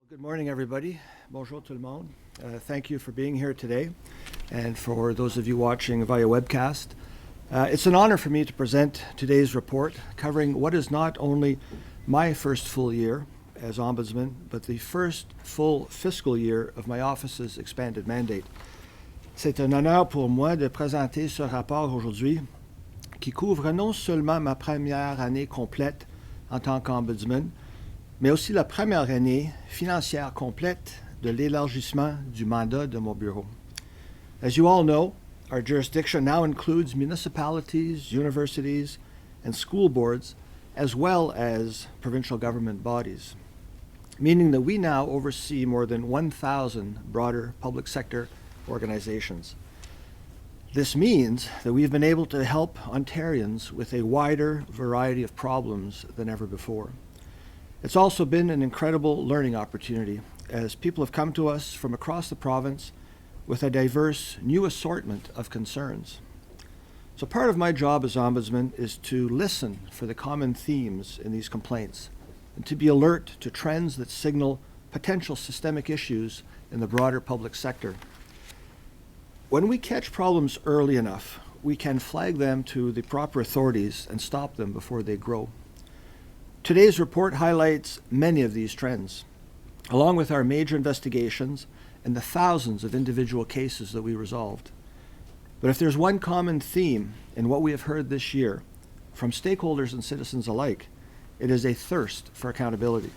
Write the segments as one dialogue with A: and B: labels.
A: Good morning, everybody. Bonjour tout le monde. Thank you for being here today, and for those of you watching via webcast. It's an honor for me to present today's report covering what is not only my first full year as Ombudsman, but the first full fiscal year of my office's expanded mandate. C'est un honneur pour moi de présenter ce rapport aujourd'hui qui couvre non seulement ma première année complète en tant qu'Ombudsman, mais aussi la première année financière complète de l'élargissement du mandat de mon bureau. As you all know, our jurisdiction now includes municipalities, universities, and school boards, as well as provincial government bodies, meaning that we now oversee more than 1,000 broader public sector organizations. This means that we've been able to help Ontarians with a wider variety of problems than ever before. It's also been an incredible learning opportunity as people have come to us from across the province with a diverse new assortment of concerns. So part of my job as Ombudsman is to listen for the common themes in these complaints and to be alert to trends that signal potential systemic issues in the broader public sector. When we catch problems early enough, we can flag them to the proper authorities and stop them before they grow. Today's report highlights many of these trends, along with our major investigations and the thousands of individual cases that we resolved. But if there's one common theme in what we have heard this year from stakeholders and citizens alike, it is a thirst for accountability.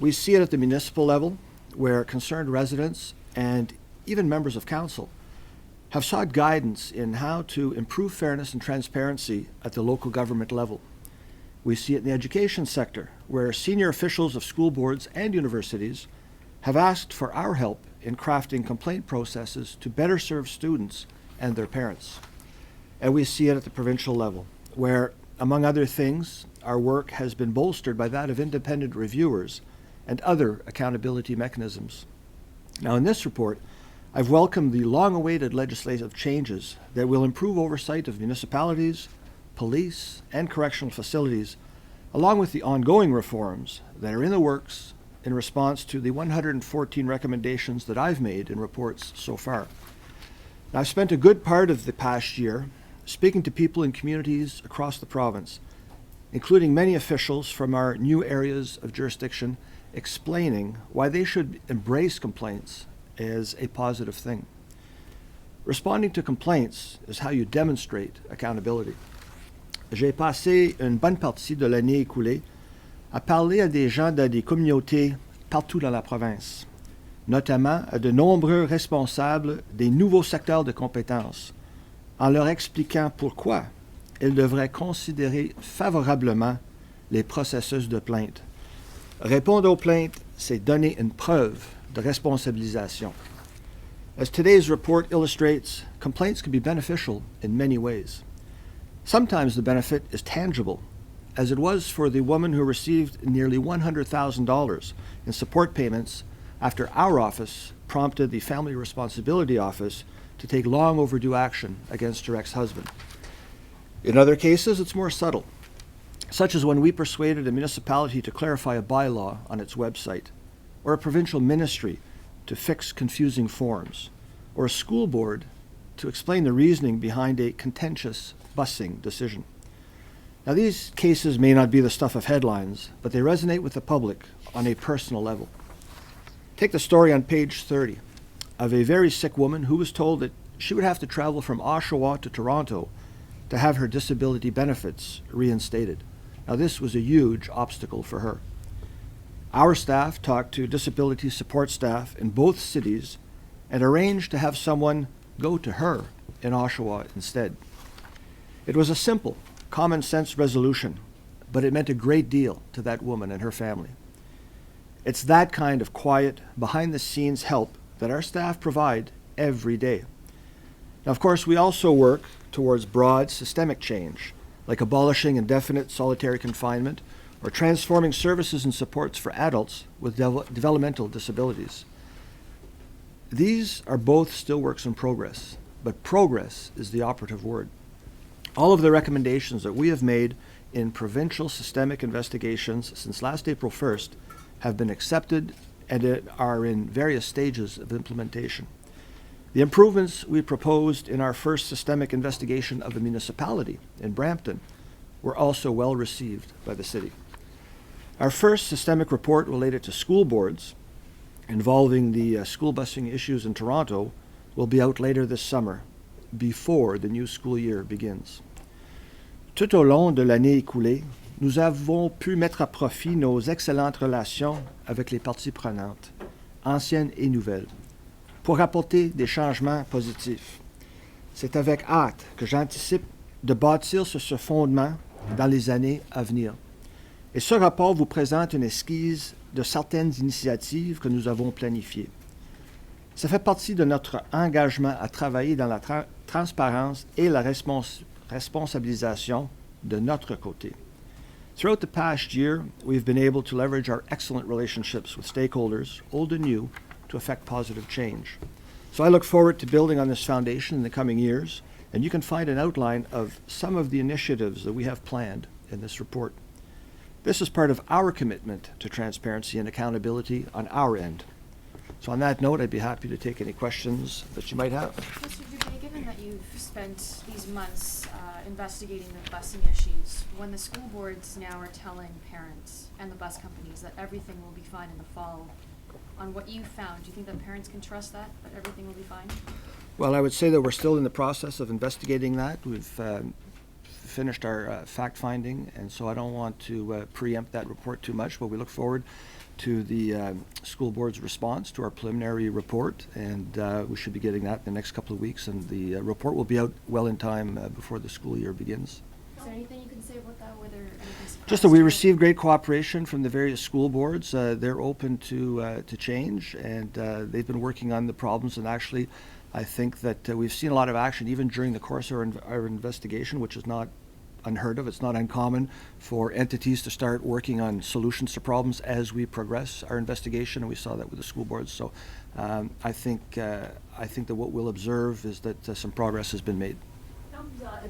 A: We see it at the municipal level, where concerned residents and even members of council have sought guidance in how to improve fairness and transparency at the local government level. We see it in the education sector, where senior officials of school boards and universities have asked for our help in crafting complaint processes to better serve students and their parents. And we see it at the provincial level, where, among other things, our work has been bolstered by that of independent reviewers and other accountability mechanisms. Now, in this report, I've welcomed the long-awaited legislative changes that will improve oversight of municipalities, police, and correctional facilities, along with the ongoing reforms that are in the works in response to the 114 recommendations that I've made in reports so far. Now, I've spent a good part of the past year speaking to people in communities across the province, including many officials from our new areas of jurisdiction, explaining why they should embrace complaints as a positive thing. Responding to complaints is how you demonstrate accountability. J'ai passé une bonne partie de l'année écoulée à parler à des gens dans des communautés partout dans la province, notamment à de nombreux responsables des nouveaux secteurs de compétences, en leur expliquant pourquoi ils devraient considérer favorablement les processus de plainte. Répondre aux plaintes, c'est donner une preuve de responsabilisation. As today's report illustrates, complaints can be beneficial in many ways. Sometimes the benefit is tangible, as it was for the woman who received nearly $100,000 in support payments after our office prompted the Family Responsibility Office to take long overdue action against her ex-husband. In other cases, it's more subtle, such as when we persuaded a municipality to clarify a bylaw on its website, or a provincial ministry to fix confusing forms, or a school board to explain the reasoning behind a contentious busing decision. Now, these cases may not be the stuff of headlines, but they resonate with the public on a personal level. Take the story on page 30 of a very sick woman who was told that she would have to travel from Oshawa to Toronto to have her disability benefits reinstated. Now, this was a huge obstacle for her. Our staff talked to disability support staff in both cities and arranged to have someone go to her in Oshawa instead. It was a simple, common-sense resolution, but it meant a great deal to that woman and her family. It's that kind of quiet, behind-the-scenes help that our staff provide every day. Now, of course, we also work towards broad systemic change, like abolishing indefinite solitary confinement or transforming services and supports for adults with developmental disabilities. These are both still works in progress, but progress is the operative word. All of the recommendations that we have made in provincial systemic investigations since last April 1st have been accepted and are in various stages of implementation. The improvements we proposed in our first systemic investigation of a municipality in Brampton were also well received by the city. Our first systemic report related to school boards involving the school busing issues in Toronto will be out later this summer, before the new school year begins. Tout au long de l'année écoulée, nous avons pu mettre à profit nos excellentes relations avec les parties prenantes, anciennes et nouvelles, pour apporter des changements positifs. C'est avec hâte que j'anticipe de bâtir sur ce fondement dans les années à venir. Et ce rapport vous présente une esquisse de certaines initiatives que nous avons planifiées. Ça fait partie de notre engagement à travailler dans la transparence et la responsabilisation de notre côté. Throughout the past year, we've been able to leverage our excellent relationships with stakeholders, old and new, to effect positive change. So I look forward to building on this foundation in the coming years, and you can find an outline of some of the initiatives that we have planned in this report. This is part of our commitment to transparency and accountability on our end. So on that note, I'd be happy to take any questions that you might have.
B: Mr. Dube, given that you've spent these months investigating the busing issues, when the school boards now are telling parents and the bus companies that everything will be fine in the fall, on what you found, do you think that parents can trust that everything will be fine?
A: Well, I would say that we're still in the process of investigating that. We've finished our fact-finding, and so I don't want to preempt that report too much, but we look forward to the school board's response to our preliminary report, and we should be getting that in the next couple of weeks, and the report will be out well in time before the school year begins.
B: Is there anything you can say about that? Were there anything
A: Just that we received great cooperation from the various school boards. They're open to change, and they've been working on the problems, and actually I think that we've seen a lot of action even during the course of our investigation, which is not unheard of. It's not uncommon for entities to start working on solutions to problems as we progress our investigation, and we saw that with the school boards. So I think that what we'll observe is that some progress has been made.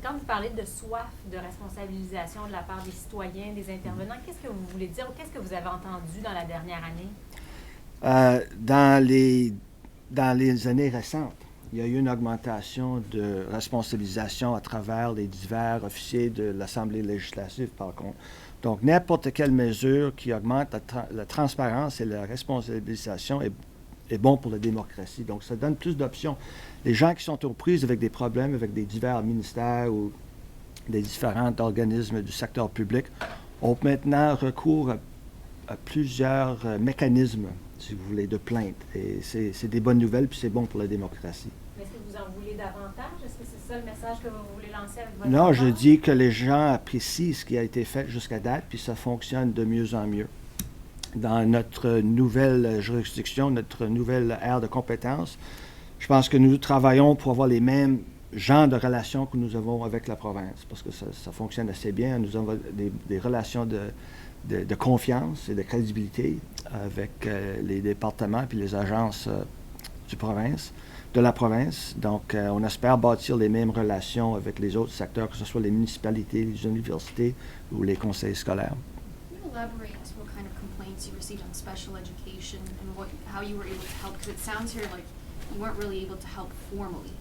C: Quand vous parlez de soif de responsabilisation de la part des citoyens, des intervenants, qu'est-ce que vous voulez dire ou qu'est-ce que vous avez entendu dans la dernière année?
A: Dans les années récentes, il y a eu une augmentation de responsabilisation à travers les divers officiers de l'Assemblée législative, par contre. Donc, n'importe quelle mesure qui augmente la transparence et la responsabilisation est bon pour la démocratie. Donc, ça donne plus d'options. Les gens qui sont aux prises avec des problèmes avec des divers ministères ou des différents organismes du secteur public ont maintenant recours à plusieurs mécanismes, si vous voulez, de plainte. Et c'est des bonnes nouvelles, puis c'est bon pour la démocratie.
C: Mais est-ce que vous en voulez davantage? Est-ce que c'est ça le message que vous voulez lancer avec votre
A: Non,
C: rapport?
A: je dis que les gens apprécient ce qui a été fait jusqu'à date, puis ça fonctionne de mieux en mieux. Dans notre nouvelle juridiction, notre nouvelle ère de compétences, je pense que nous travaillons pour avoir les mêmes genres de relations que nous avons avec la province, parce que ça fonctionne assez bien. Nous avons des relations de confiance et de crédibilité avec les départements puis les agences de la province. Donc, on espère bâtir les mêmes relations avec les autres secteurs, que ce soit les municipalités, les universités ou les conseils scolaires.
B: Can you elaborate as to what kind of complaints you received on special education and how you were able to help? Because it sounds here like you weren't really able to help formally.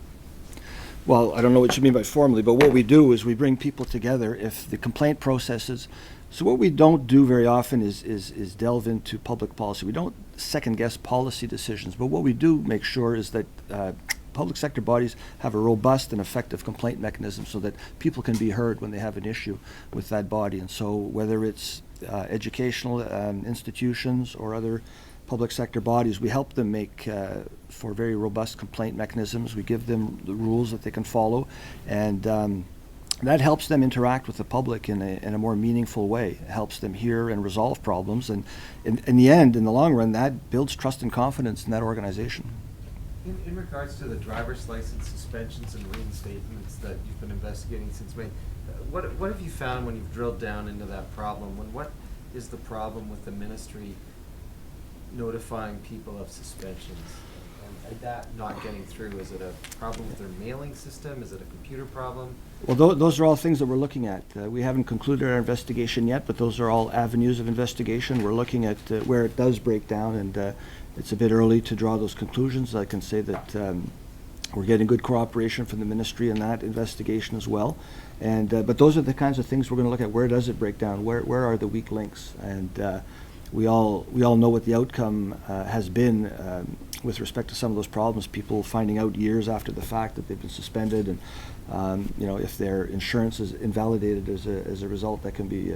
A: Well, I don't know what you mean by formally, but what we do is we bring people together if the complaint processes. So what we don't do very often is delve into public policy. We don't second-guess policy decisions, but what we do make sure is that public sector bodies have a robust and effective complaint mechanism so that people can be heard when they have an issue with that body. And so whether it's educational institutions or other public sector bodies, we help them make for very robust complaint mechanisms. We give them the rules that they can follow, and that helps them interact with the public in a more meaningful way. It helps them hear and resolve problems, and in the end, in the long run, that builds trust and confidence in that organization.
D: In regards to the driver's license suspensions and reinstatements that you've been investigating since May, what have you found when you've drilled down into that problem? What is the problem with the ministry notifying people of suspensions and that not getting through? Is it a problem with their mailing system? Is it a computer problem?
A: Well, those are all things that we're looking at. We haven't concluded our investigation yet, but those are all avenues of investigation. We're looking at where it does break down, and it's a bit early to draw those conclusions. I can say that we're getting good cooperation from the ministry in that investigation as well. And but those are the kinds of things we're going to look at. Where does it break down? Where are the weak links? And we all know what the outcome has been with respect to some of those problems. People finding out years after the fact that they've been suspended, and if their insurance is invalidated as a result, that can be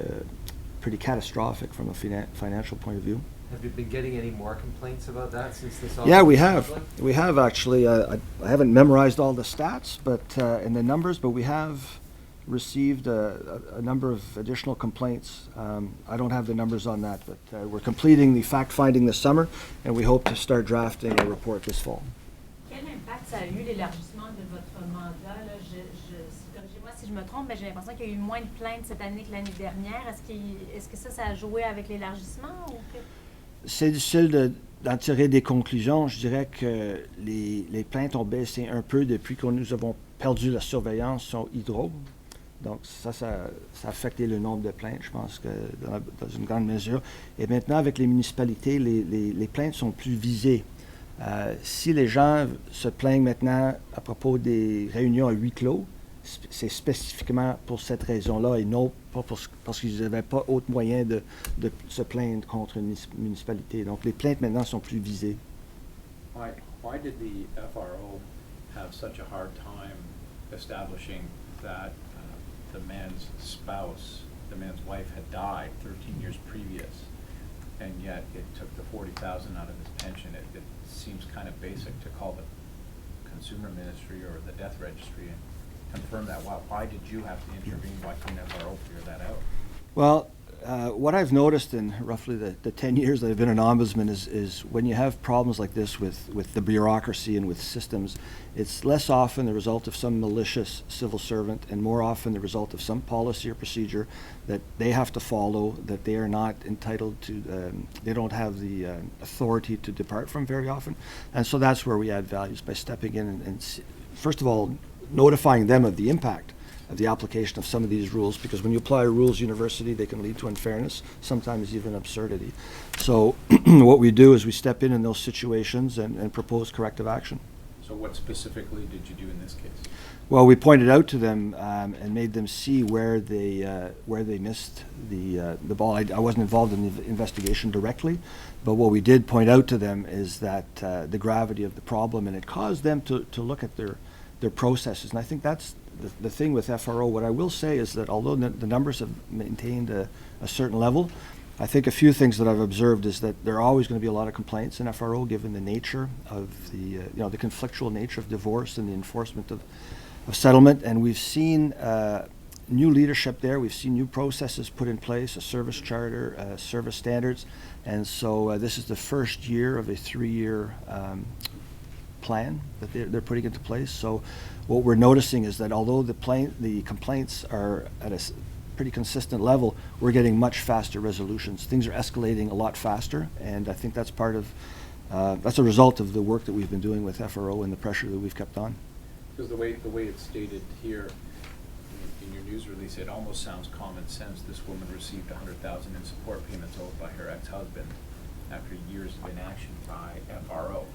A: pretty catastrophic from a financial point of view.
D: Have you been getting any more complaints about that since this all?
A: Yeah, we
D: went
A: have.
D: public?
A: We have actually. I haven't memorized all the stats, but and the numbers, but we have received a number of additional complaints. I don't have the numbers on that, but we're completing the fact-finding this summer, and we hope to start drafting a report this fall.
C: Quel impact ça a eu l'élargissement de votre mandat? Là? Corrigez-moi si je me trompe, mais j'ai l'impression qu'il y a eu moins de plaintes cette année que l'année dernière. Est-ce que ça a joué avec l'élargissement? Ou que...
A: C'est difficile d'en tirer des conclusions. Je dirais que les plaintes ont baissé un peu depuis que nous avons perdu la surveillance sur Hydro. Donc ça a affecté le nombre de plaintes, je pense que dans une grande mesure. Et maintenant, avec les municipalités, les plaintes sont plus visées. Si les gens se plaignent maintenant à propos des réunions à huis clos, c'est spécifiquement pour cette raison-là et non pas parce qu'ils n'avaient pas autre moyen de se plaindre contre une municipalité. Donc les plaintes maintenant sont plus visées.
E: Why did the FRO have such a hard time establishing that the man's spouse, the man's wife, had died 13 years previous, and yet it took the $40,000 out of his pension? It seems kind of basic to call the consumer ministry or the death registry and confirm that. Why did you have to intervene? Why couldn't FRO figure that out?
A: Well, what I've noticed in roughly the 10 years that I've been an ombudsman is when you have problems like this with the bureaucracy and with systems, it's less often the result of some malicious civil servant and more often the result of some policy or procedure that they have to follow, that they are not entitled to, they don't have the authority to depart from very often. And so that's where we add values, by stepping in and first of all, notifying them of the impact of the application of some of these rules, because when you apply rules universally, they can lead to unfairness, sometimes even absurdity. So what we do is we step in those situations and propose corrective action.
E: So what specifically did you do in this case?
A: Well, we pointed out to them and made them see where they missed the ball. I wasn't involved in the investigation directly, but what we did point out to them is that the gravity of the problem, and it caused them to look at their processes. And I think that's the thing with FRO. What I will say is that although the numbers have maintained a certain level, I think a few things that I've observed is that there are always going to be a lot of complaints in FRO, given the nature of the conflictual nature of divorce and the enforcement of settlement. And we've seen new leadership there. We've seen new processes put in place, a service charter, service standards. And so this is the first year of a 3-year plan that they're putting into place. So what we're noticing is that although the complaints are at a pretty consistent level, we're getting much faster resolutions. Things are escalating a lot faster, and I think that's part of that's a result of the work that we've been doing with FRO and the pressure that we've kept on.
E: Because the way it's stated here in your news release, it almost sounds common sense. This woman received $100,000 in support payments owed by her ex-husband after years of inaction by FRO.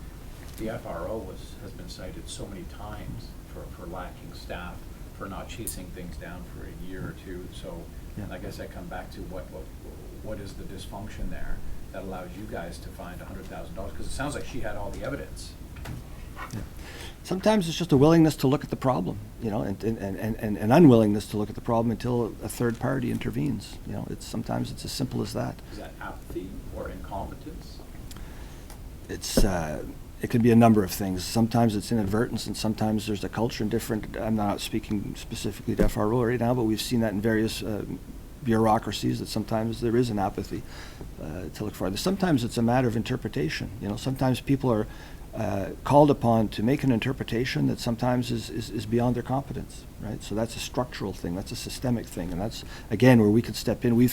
E: The FRO has been cited so many times for lacking staff, for not chasing things down for a year or two. So
A: Yeah.
E: I guess I come back to what is the dysfunction there that allows you guys to find $100,000? Because it sounds like she had all the evidence.
A: Yeah. Sometimes it's just a willingness to look at the problem, and an unwillingness to look at the problem until a third party intervenes. Sometimes it's as simple as that.
E: Is that apathy or incompetence?
A: It can be a number of things. Sometimes it's inadvertence, and sometimes there's a culture in different. I'm not speaking specifically to FRO right now, but we've seen that in various bureaucracies, that sometimes there is an apathy to look for. Sometimes it's a matter of interpretation. Sometimes people are called upon to make an interpretation that sometimes is beyond their competence, right? So that's a structural thing, that's a systemic thing, and that's again where we could step in. We've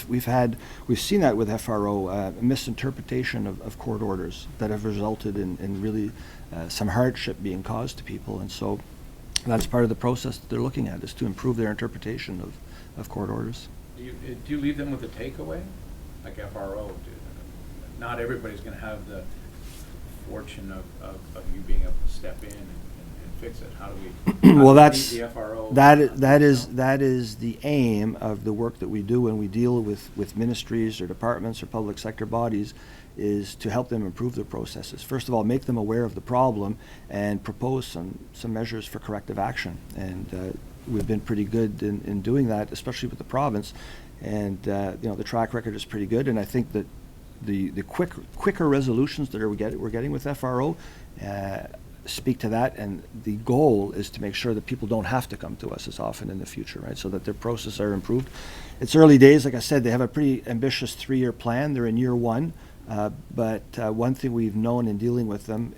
A: seen that with FRO, a misinterpretation of court orders that have resulted in really some hardship being caused to people, and so That's part of the process that they're looking at, is to improve their interpretation of court orders.
E: Do you leave them with a takeaway, like FRO? Not everybody's going to have the fortune of you being able to step in and fix it. How do we?
A: Well,
E: how do we
A: that's
E: leave the FRO?
A: that is the aim of the work that we do when we deal with ministries or departments or public sector bodies, is to help them improve their processes. First of all, make them aware of the problem and propose some measures for corrective action. And we've been pretty good in doing that, especially with the province. And the track record is pretty good. And I think that the quicker resolutions that we're getting with FRO speak to that. And the goal is to make sure that people don't have to come to us as often in the future, right? So that their processes are improved. It's early days. Like I said, they have a pretty ambitious 3-year plan. They're in year 1. But one thing we've known in dealing with them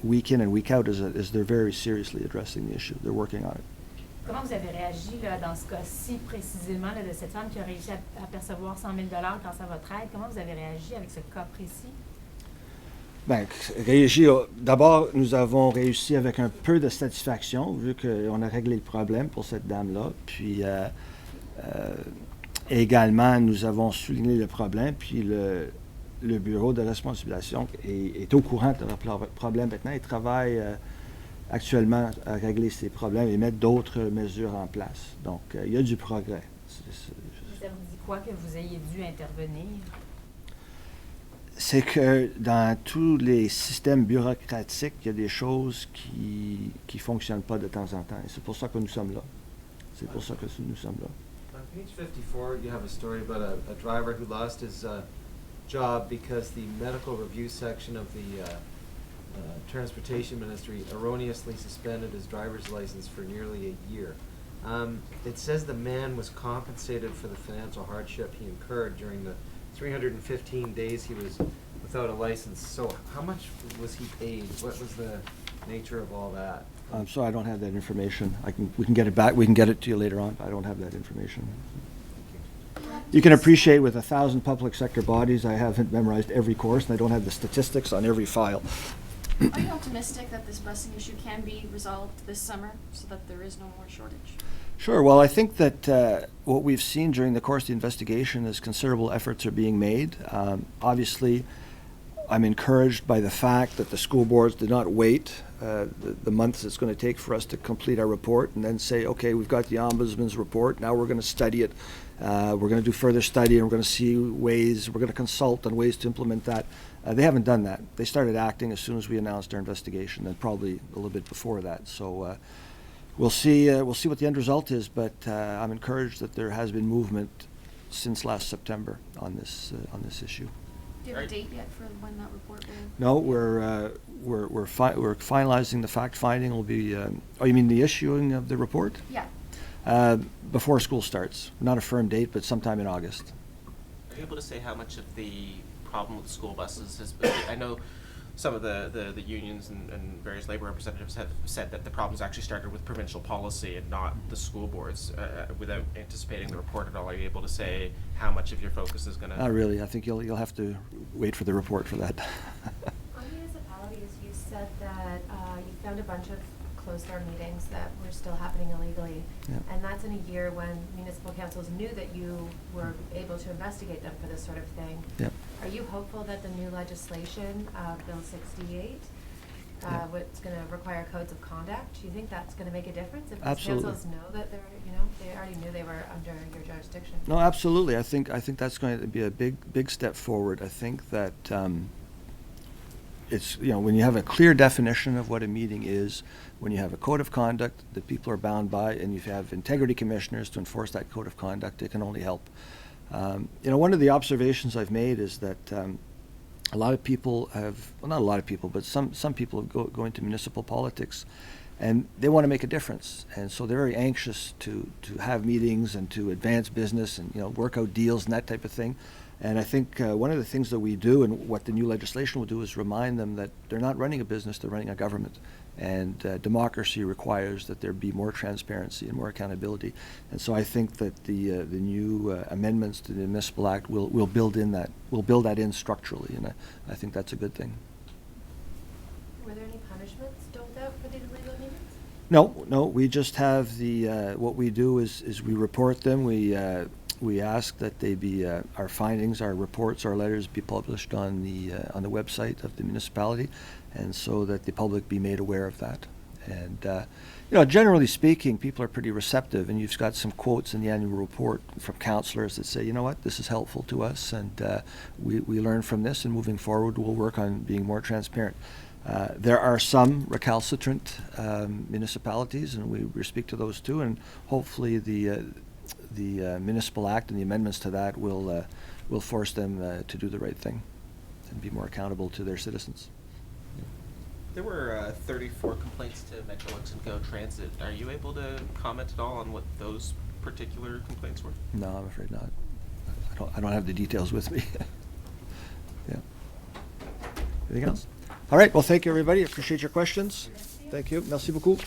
A: week in and week out is they're very seriously addressing the issue. They're working on it.
C: Comment vous avez réagi là, dans ce cas-ci précisément là, de cette femme qui a réussi à percevoir 100 000 grâce à votre aide? Comment vous avez réagi avec ce cas précis?
A: Ben, d'abord, nous avons réussi avec un peu de satisfaction, vu qu'on a réglé le problème pour cette dame-là. Puis également, nous avons souligné le problème, puis le bureau de responsabilisation est au courant de leur problème maintenant. Ils travaillent actuellement à régler ces problèmes et mettre d'autres mesures en place. Donc, il y a du progrès.
C: Ça vous dit quoi que vous ayez dû intervenir?
A: C'est que dans tous les systèmes bureaucratiques, il y a des choses qui ne fonctionnent pas de temps en temps. Et c'est pour ça que nous sommes là. C'est pour ça que nous sommes là.
D: On page 54, you have a story about a driver who lost his job because the medical review section of the Transportation Ministry erroneously suspended his driver's license for nearly a year. It says the man was compensated for the financial hardship he incurred during the 315 days he was without a license. So how much was he paid? What was the nature of all that?
A: I'm sorry, I don't have that information. We can get it back. We can get it to you later on. But I don't have that information. You can appreciate with 1,000 public sector bodies, I haven't memorized every course, and I don't have the statistics on every file.
B: Are you optimistic that this busing issue can be resolved this summer so that there is no more shortage?
A: Sure. Well, I think that what we've seen during the course of the investigation is considerable efforts are being made. Obviously, I'm encouraged by the fact that the school boards did not wait the months it's going to take for us to complete our report and then say, okay, we've got the Ombudsman's report, now we're going to study it. We're going to do further study and we're going to see ways, we're going to consult on ways to implement that. They haven't done that. They started acting as soon as we announced our investigation, and probably a little bit before that. So we'll see what the end result is, but I'm encouraged that there has been movement since last September on this issue.
B: Do you have a date yet for when that report will?
A: No, we're finalizing the fact finding. Will be. Oh, you mean the issuing of the report?
B: Yeah.
A: Before school starts. Not a firm date, but sometime in August.
F: Are you able to say how much of the problem with school buses has been? I know some of the unions and various labor representatives have said that the problems actually started with provincial policy and not the school boards. Without anticipating the report at all, are you able to say how much of your focus is going to?
A: Not really. I think you'll have to wait for the report for that.
G: On municipalities, you said that you found a bunch of closed-door meetings that were still happening illegally.
A: Yeah.
G: And that's in a year when municipal councils knew that you were able to investigate them for this sort of thing.
A: Yeah.
G: Are you hopeful that the new legislation, Bill 68, what's going to require codes of conduct, do you think that's going to make a difference? If these
A: Absolutely.
G: councils know that they already knew they were under your jurisdiction?
A: No, absolutely. I think that's going to be a big step forward. I think that it's, when you have a clear definition of what a meeting is, when you have a code of conduct that people are bound by, and you have integrity commissioners to enforce that code of conduct, it can only help. One of the observations I've made is that a lot of people have, well, not a lot of people, but some people go into municipal politics, and they want to make a difference, and so they're very anxious to have meetings and to advance business and work out deals and that type of thing. And I think one of the things that we do, and what the new legislation will do, is remind them that they're not running a business, they're running a government. And democracy requires that there be more transparency and more accountability. And so I think that the new amendments to the Municipal Act will build that in structurally, and I think that's a good thing.
G: Were there any punishments doled out for these illegal meetings?
A: No, we just have what we do is we report them. We ask that they be, our findings, our reports, our letters be published on the website of the municipality, and so that the public be made aware of that. And, generally speaking, people are pretty receptive, and you've got some quotes in the annual report from councillors that say, you know what, this is helpful to us, and we learn from this, and moving forward, we'll work on being more transparent. There are some recalcitrant municipalities, and we speak to those too, and hopefully the municipal act and the amendments to that will force them to do the right thing and be more accountable to their citizens.
F: There were 34 complaints to Metrolinx and Go Transit. Are you able to comment at all on what those particular complaints were?
A: No, I'm afraid not. I don't have the details with me. Yeah. Anything else? All right. Well, thank you, everybody. Appreciate your questions. Thank you. Merci beaucoup.